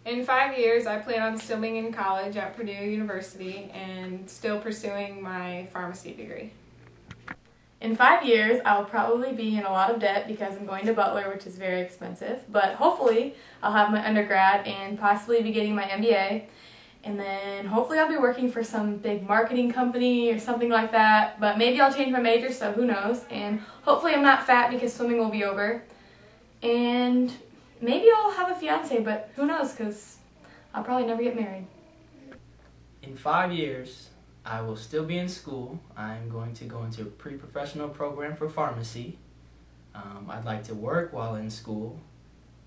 In 5 years, I plan on still being in college at Purdue University and still pursuing my pharmacy degree. In 5 years, I'll probably be in a lot of debt because I'm going to Butler, which is very expensive. But hopefully, I'll have my undergrad and possibly be getting my MBA. And then hopefully I'll be working for some big marketing company or something like that. But maybe I'll change my major, so who knows. And hopefully I'm not fat because swimming will be over. And maybe I'll have a fiance, but who knows, because I'll probably never get married. In 5 years, I will still be in school. I'm going to go into a pre-professional program for pharmacy. I'd like to work while in school,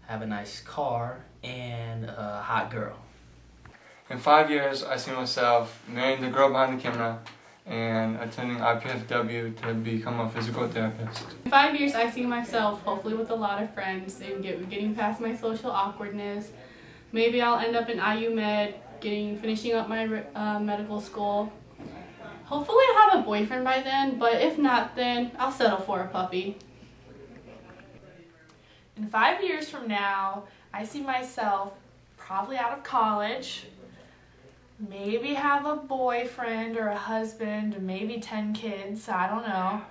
have a nice car, and a hot girl. In 5 years, I see myself marrying the girl behind the camera and attending IPFW to become a physical therapist. In 5 years, I see myself hopefully with a lot of friends and getting past my social awkwardness. Maybe I'll end up in IU Med, finishing up my medical school. Hopefully I'll have a boyfriend by then, but if not, then I'll settle for a puppy. In 5 years from now, I see myself probably out of college, maybe have a boyfriend or a husband, or maybe 10 kids, I don't know.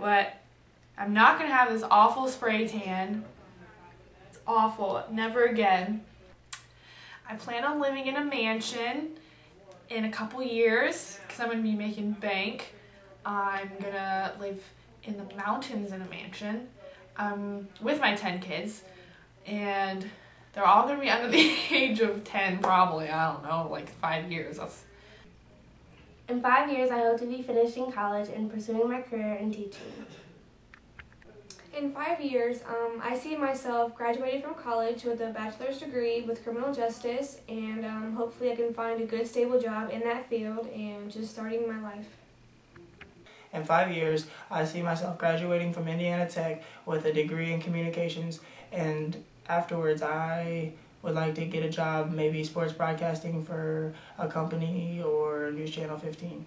But I'm not going to have this awful spray tan. It's awful. Never again. I plan on living in a mansion in a couple years because I'm going to be making bank. I'm going to live in the mountains in a mansion with my 10 kids. And they're all going to be under the age of 10 probably. I don't know, like 5 years. In 5 years, I hope to be finishing college and pursuing my career in teaching. In 5 years, I see myself graduating from college with a bachelor's degree with criminal justice, and hopefully I can find a good stable job in that field and just starting my life. In 5 years, I see myself graduating from Indiana Tech with a degree in communications, and afterwards I would like to get a job, maybe sports broadcasting for a company or News Channel 15.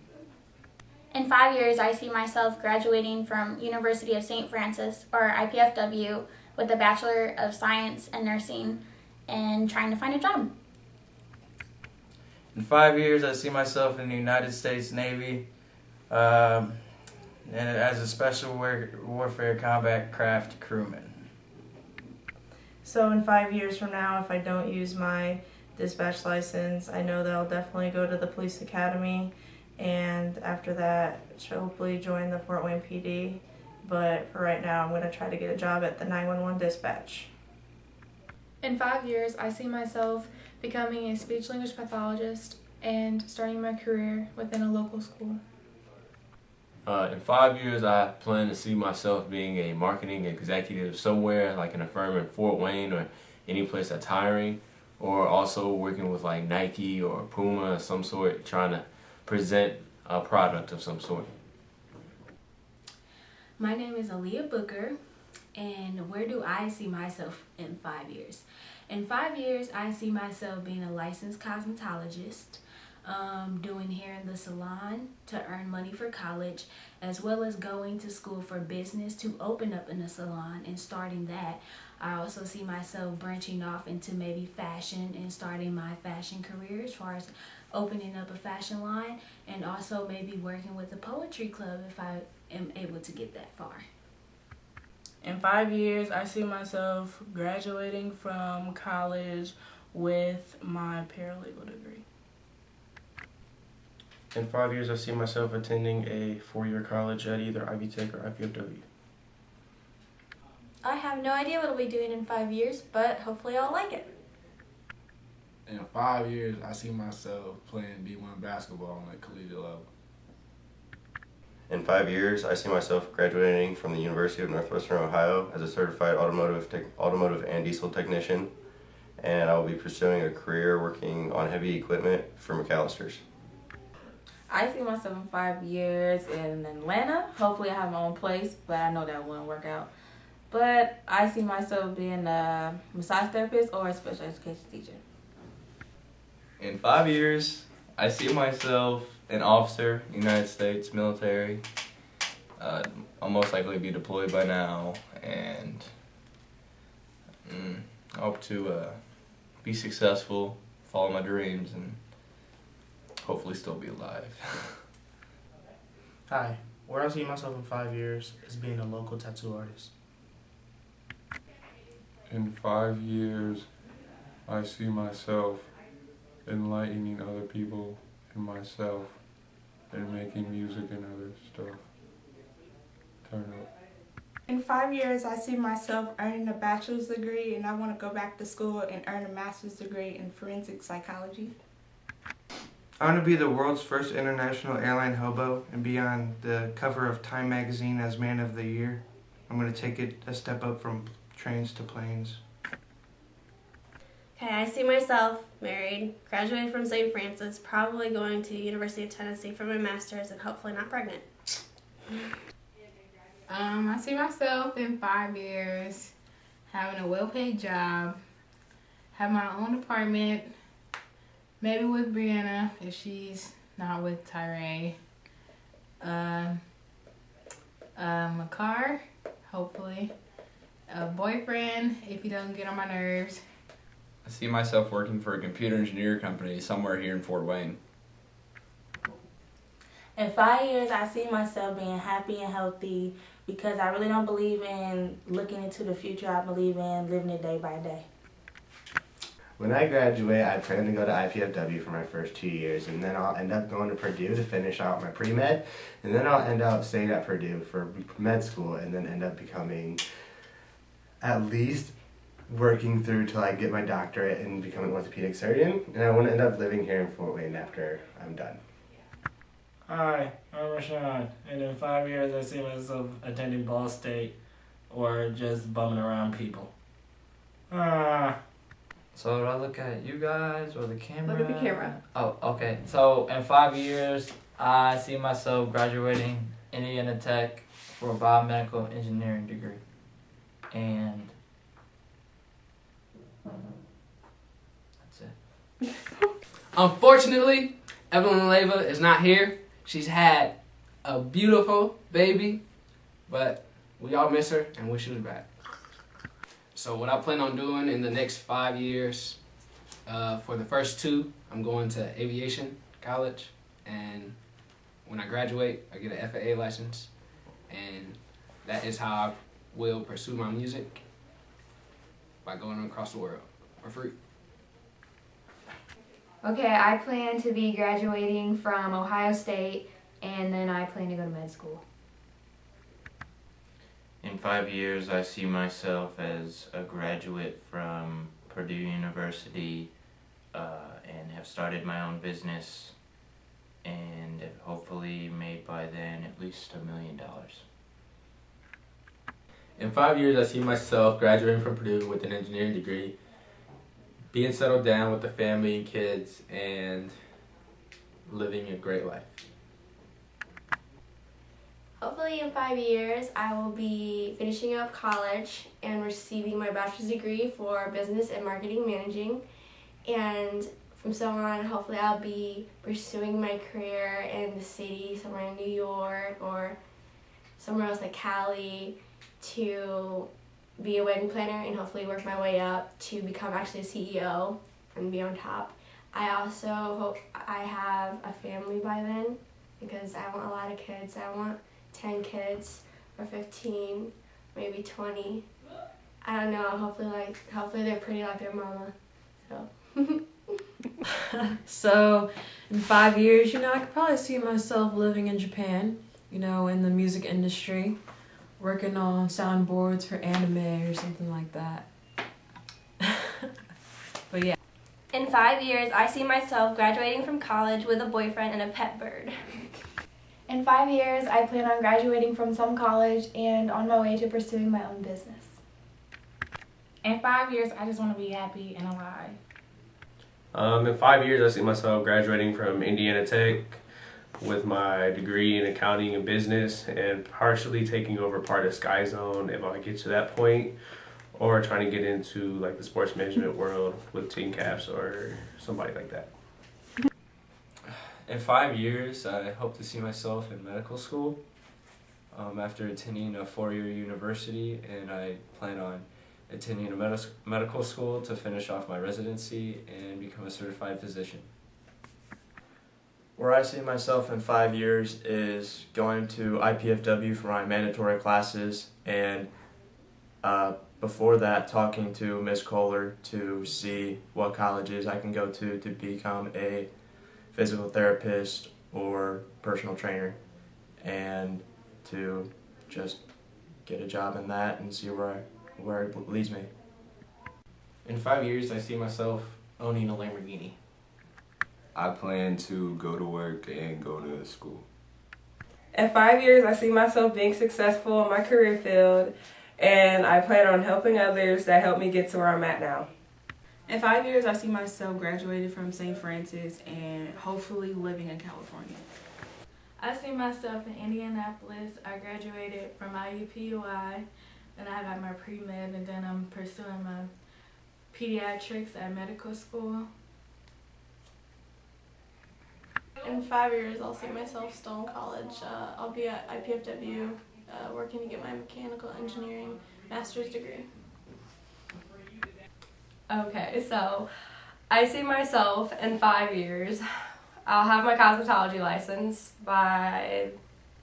In 5 years, I see myself graduating from University of St. Francis, or IPFW, with a Bachelor of Science in Nursing and trying to find a job. In 5 years, I see myself in the United States Navy and as a special warfare combat craft crewman. So in 5 years from now, if I don't use my dispatch license, I know that I'll definitely go to the police academy, and after that, should hopefully join the Fort Wayne PD. But for right now, I'm going to try to get a job at the 911 dispatch. In 5 years, I see myself becoming a speech-language pathologist and starting my career within a local school. In 5 years, I plan to see myself being a marketing executive somewhere, like in a firm in Fort Wayne or any place that's hiring, or also working with like Nike or Puma of some sort, trying to present a product of some sort. My name is Aaliyah Booker, and where do I see myself in 5 years? In 5 years, I see myself being a licensed cosmetologist, doing hair in the salon to earn money for college, as well as going to school for business to open up in a salon and starting that. I also see myself branching off into maybe fashion and starting my fashion career as far as opening up a fashion line, and also maybe working with a poetry club if I am able to get that far. In 5 years, I see myself graduating from college with my paralegal degree. In 5 years, I see myself attending a 4-year college at either Ivy Tech or IPFW. I have no idea what I'll be doing in 5 years, but hopefully I'll like it. In 5 years, I see myself playing D1 basketball on a collegiate level. In 5 years, I see myself graduating from the University of Northwestern Ohio as a certified automotive and diesel technician, and I will be pursuing a career working on heavy equipment for McAllister's. I see myself in 5 years in Atlanta. Hopefully I have my own place, but I know that wouldn't work out. But I see myself being a massage therapist or a special education teacher. In 5 years, I see myself an officer, United States military. I'll most likely be deployed by now, and I hope to be successful, follow my dreams, and hopefully still be alive. Hi, where I see myself in 5 years is being a local tattoo artist. In 5 years, I see myself enlightening other people and myself and making music and other stuff. Turn up. In 5 years, I see myself earning a bachelor's degree, and I want to go back to school and earn a master's degree in forensic psychology. I want to be the world's first international airline hobo and be on the cover of Time magazine as Man of the Year. I'm going to take it a step up from trains to planes. Okay, I see myself married, graduating from St. Francis, probably going to University of Tennessee for my master's, and hopefully not pregnant. I see myself in 5 years having a well-paid job, have my own apartment, maybe with Brianna if she's not with Tyree. A car, hopefully. A boyfriend if he doesn't get on my nerves. I see myself working for a computer engineer company somewhere here in Fort Wayne. In 5 years, I see myself being happy and healthy because I really don't believe in looking into the future. I believe in living it day by day. When I graduate, I plan to go to IPFW for my first 2 years, and then I'll end up going to Purdue to finish out my pre-med, and then I'll end up staying at Purdue for med school, and then end up becoming, at least, working through till I get my doctorate and become an orthopedic surgeon, and I want to end up living here in Fort Wayne after I'm done. Hi, I'm Rashawn, and in 5 years I see myself attending Ball State or just bumming around people. So do I look at you guys or the camera? Look at the camera. Oh, okay. So in 5 years, I see myself graduating Indiana Tech for a biomedical engineering degree. And that's it. Unfortunately, Evelyn Leva is not here. She's had a beautiful baby, but we all miss her and wish she was back. So what I plan on doing in the next 5 years, for the first 2, I'm going to aviation college, and when I graduate, I get an FAA license, and that is how I will pursue my music, by going across the world for free. Okay, I plan to be graduating from Ohio State, and then I plan to go to med school. In 5 years, I see myself as a graduate from Purdue University and have started my own business and have hopefully made by then at least $1 million. In 5 years, I see myself graduating from Purdue with an engineering degree, being settled down with a family and kids, and living a great life. Hopefully in 5 years, I will be finishing up college and receiving my bachelor's degree for business and marketing managing. And from so on, hopefully I'll be pursuing my career in the city, somewhere in New York or somewhere else like Cali, to be a wedding planner and hopefully work my way up to become actually a CEO and be on top. I also hope I have a family by then because I want a lot of kids. I want 10 kids or 15, maybe 20. I don't know, hopefully they're pretty like their mama. So So in 5 years, I could probably see myself living in Japan, in the music industry, working on soundboards for anime or something like that. But yeah. in 5 years, I see myself graduating from college with a boyfriend and a pet bird. In 5 years, I plan on graduating from some college and on my way to pursuing my own business. In 5 years, I just want to be happy and alive. In 5 years, I see myself graduating from Indiana Tech with my degree in accounting and business and partially taking over part of Sky Zone if I get to that point, or trying to get into like the sports management world with Team Caps or somebody like that. In 5 years, I hope to see myself in medical school after attending a 4-year university, and I plan on attending a medical school to finish off my residency and become a certified physician. Where I see myself in 5 years is going to IPFW for my mandatory classes, and before that talking to Ms. Kohler to see what colleges I can go to become a physical therapist or personal trainer, and to just get a job in that and see where it leads me. In 5 years, I see myself owning a Lamborghini. I plan to go to work and go to school. In 5 years, I see myself being successful in my career field, and I plan on helping others that help me get to where I'm at now. In 5 years, I see myself graduated from St. Francis and hopefully living in California. I see myself in Indianapolis. I graduated from IUPUI, and I got my pre-med, and then I'm pursuing my pediatrics at medical school. In 5 years, I'll see myself still in college. I'll be at IPFW working to get my mechanical engineering master's degree. Okay, so I see myself in 5 years. I'll have my cosmetology license by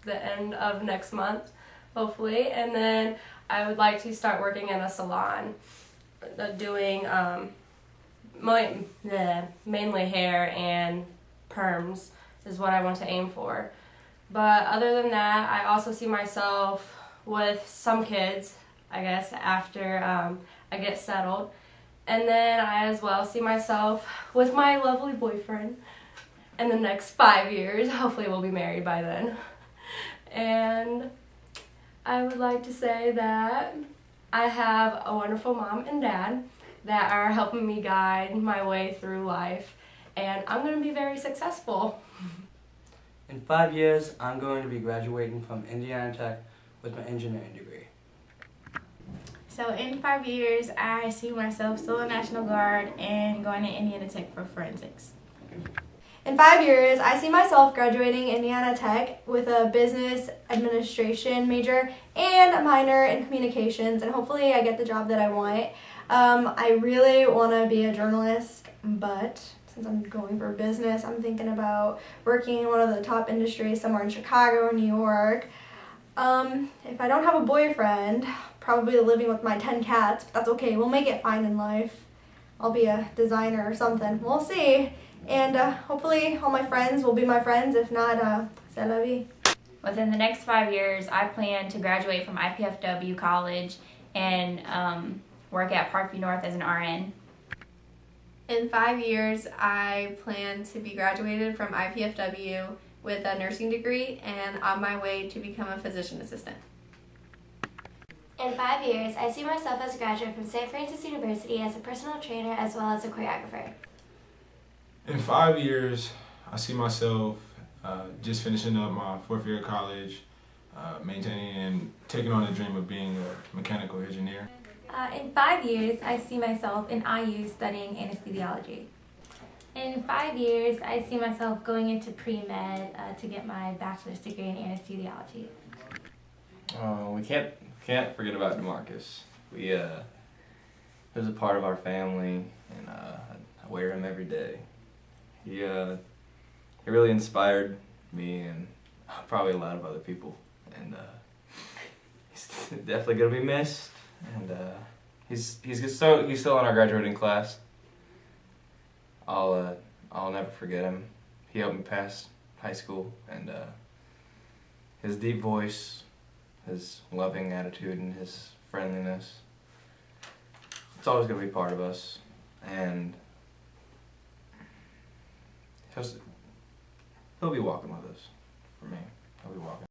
the end of next month, hopefully, and then I would like to start working in a salon, doing mainly hair and perms is what I want to aim for. But other than that, I also see myself with some kids, I guess, after I get settled. And then I as well see myself with my lovely boyfriend in the next 5 years. Hopefully we'll be married by then. And I would like to say that I have a wonderful mom and dad that are helping me guide my way through life. And I'm going to be very successful. In 5 years, I'm going to be graduating from Indiana Tech with my engineering degree. So in 5 years, I see myself still in National Guard and going to Indiana Tech for forensics. In 5 years, I see myself graduating Indiana Tech with a business administration major and a minor in communications, and hopefully I get the job that I want. I really want to be a journalist, but since I'm going for business, I'm thinking about working in one of the top industries somewhere in Chicago or New York. If I don't have a boyfriend, probably living with my 10 cats, but that's okay, we'll make it fine in life. I'll be a designer or something, we'll see. And hopefully all my friends will be my friends, if not, c'est la vie. Within the next 5 years, I plan to graduate from IPFW College and work at Parkview North as an RN. In 5 years, I plan to be graduated from IPFW with a nursing degree and on my way to become a physician assistant. In 5 years, I see myself as a graduate from St. Francis University as a personal trainer as well as a choreographer. In 5 years, I see myself just finishing up my 4th year of college, maintaining and taking on the dream of being a mechanical engineer. In 5 years, I see myself in IU studying anesthesiology. In 5 years, I see myself going into pre-med to get my bachelor's degree in anesthesiology. We can't forget about DeMarcus. He was a part of our family, and I wear him every day. He really inspired me and probably a lot of other people, and he's definitely gonna be missed. And he's still in our graduating class. I'll never forget him. He helped me pass high school, and his deep voice, his loving attitude, and his friendliness, it's always gonna be part of us. And he'll be walking with us. For me, he'll be walking.